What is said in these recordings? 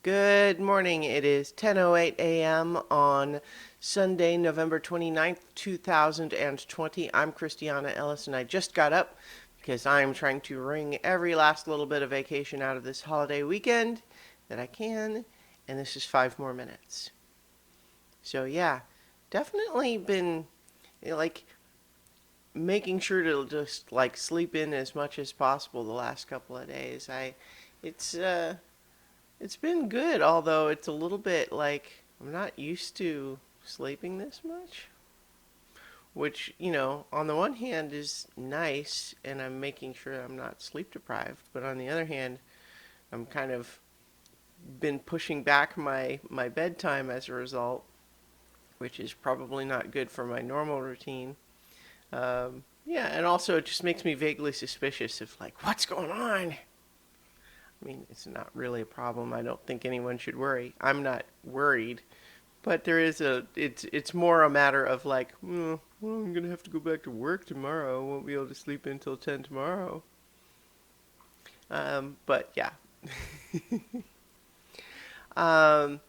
Good morning. It is 10:08 a.m. on Sunday, November 29th, 2020. I'm Christiana Ellis, and I just got up because I'm trying to wring every last little bit of vacation out of this holiday weekend that I can, and this is 5 more minutes. So, yeah, definitely been like making sure to just like sleep in as much as possible the last couple of days. It's It's been good, although it's a little bit like I'm not used to sleeping this much, which, on the one hand is nice and I'm making sure I'm not sleep deprived, but on the other hand, I'm kind of been pushing back my bedtime as a result, which is probably not good for my normal routine. Yeah, and also it just makes me vaguely suspicious of like what's going on. I mean, it's not really a problem. I don't think anyone should worry. I'm not worried. But it's more a matter of like, well, I'm gonna have to go back to work tomorrow. I won't be able to sleep until 10 tomorrow. But yeah, um,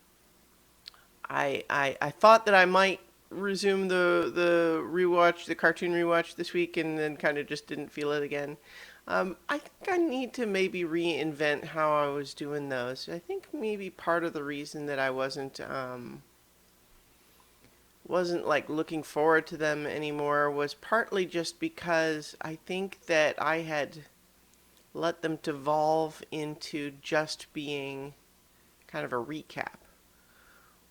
I thought that I might resume the cartoon rewatch this week, and then kind of just didn't feel it again. I think I need to maybe reinvent how I was doing those. I think maybe part of the reason that I wasn't like looking forward to them anymore was partly just because I think that I had let them devolve into just being kind of a recap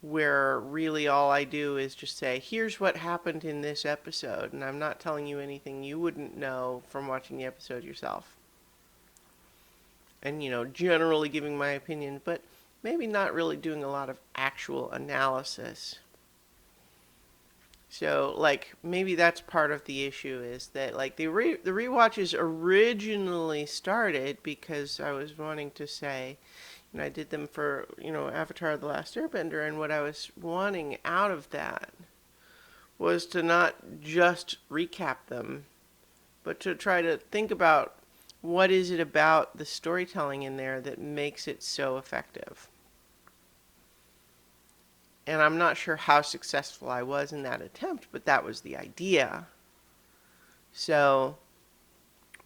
where really all I do is just say, here's what happened in this episode, and I'm not telling you anything you wouldn't know from watching the episode yourself. And, generally giving my opinion, but maybe not really doing a lot of actual analysis. So, like, maybe that's part of the issue is that, like, the rewatches originally started because I was wanting to say, I did them for, Avatar: The Last Airbender, and what I was wanting out of that was to not just recap them, but to try to think about what is it about the storytelling in there that makes it so effective. And I'm not sure how successful I was in that attempt, but that was the idea. So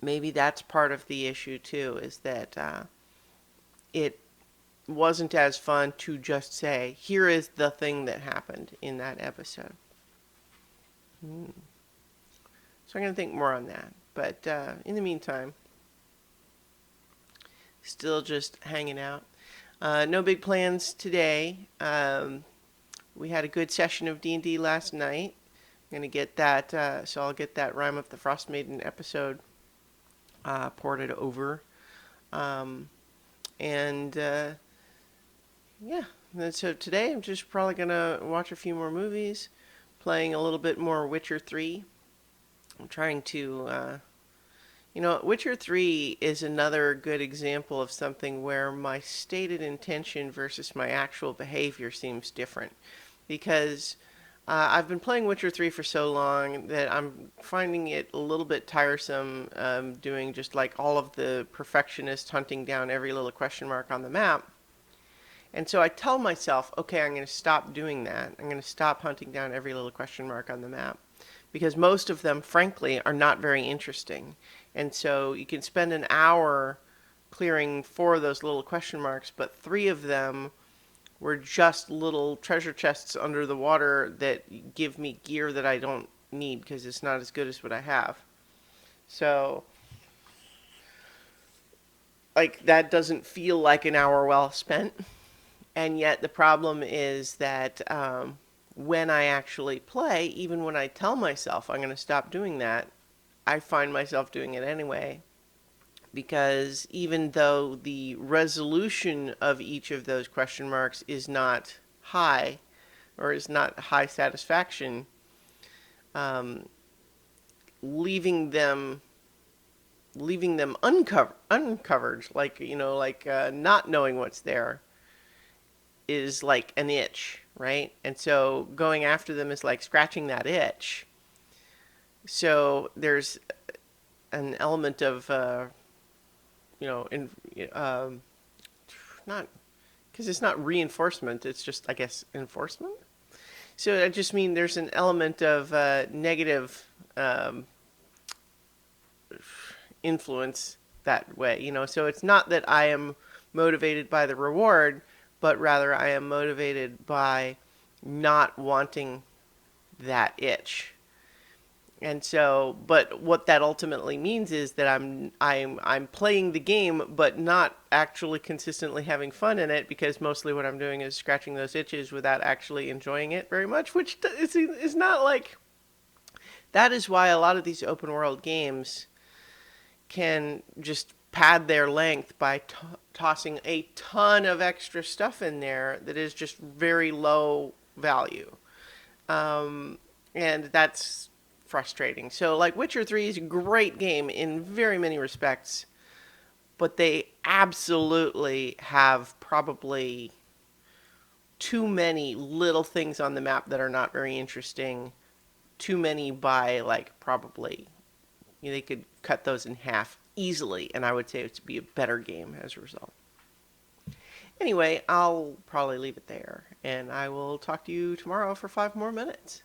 maybe that's part of the issue too, is that it wasn't as fun to just say, here is the thing that happened in that episode. Hmm. So I'm going to think more on that. But in the meantime, still just hanging out. No big plans today. We had a good session of D&D last night. I'm going to get that, so I'll get that Rime of the Frost Maiden episode ported over. Um, and yeah, and so today I'm just probably going to watch a few more movies, playing a little bit more Witcher 3. I'm trying to, Witcher 3 is another good example of something where my stated intention versus my actual behavior seems different. Because I've been playing Witcher 3 for so long that I'm finding it a little bit tiresome doing just like all of the perfectionist hunting down every little question mark on the map. And so I tell myself, okay, I'm going to stop doing that. I'm going to stop hunting down every little question mark on the map. Because most of them, frankly, are not very interesting. And so you can spend an hour clearing 4 of those little question marks, but 3 of them were just little treasure chests under the water that give me gear that I don't need because it's not as good as what I have. So, like, that doesn't feel like an hour well spent. And yet, the problem is that when I actually play, even when I tell myself I'm going to stop doing that, I find myself doing it anyway. Because even though the resolution of each of those question marks is not high, or is not high satisfaction, um, leaving them uncovered, like not knowing what's there, is like an itch, right? And so going after them is like scratching that itch. So there's an element of in, um, not Because it's not reinforcement, it's just, I guess, enforcement. So I just mean there's an element of negative influence that way, you know. So it's not that I am motivated by the reward, but rather I am motivated by not wanting that itch. And so, but what that ultimately means is that I'm playing the game, but not actually consistently having fun in it, because mostly what I'm doing is scratching those itches without actually enjoying it very much, which is not like. That is why a lot of these open world games can just pad their length by tossing a ton of extra stuff in there that is just very low value. And that's frustrating. So, like, Witcher 3 is a great game in very many respects, but they absolutely have probably too many little things on the map that are not very interesting. Too many by, like, probably, you know, they could cut those in half easily, and I would say it would be a better game as a result. Anyway, I'll probably leave it there, and I will talk to you tomorrow for 5 more minutes.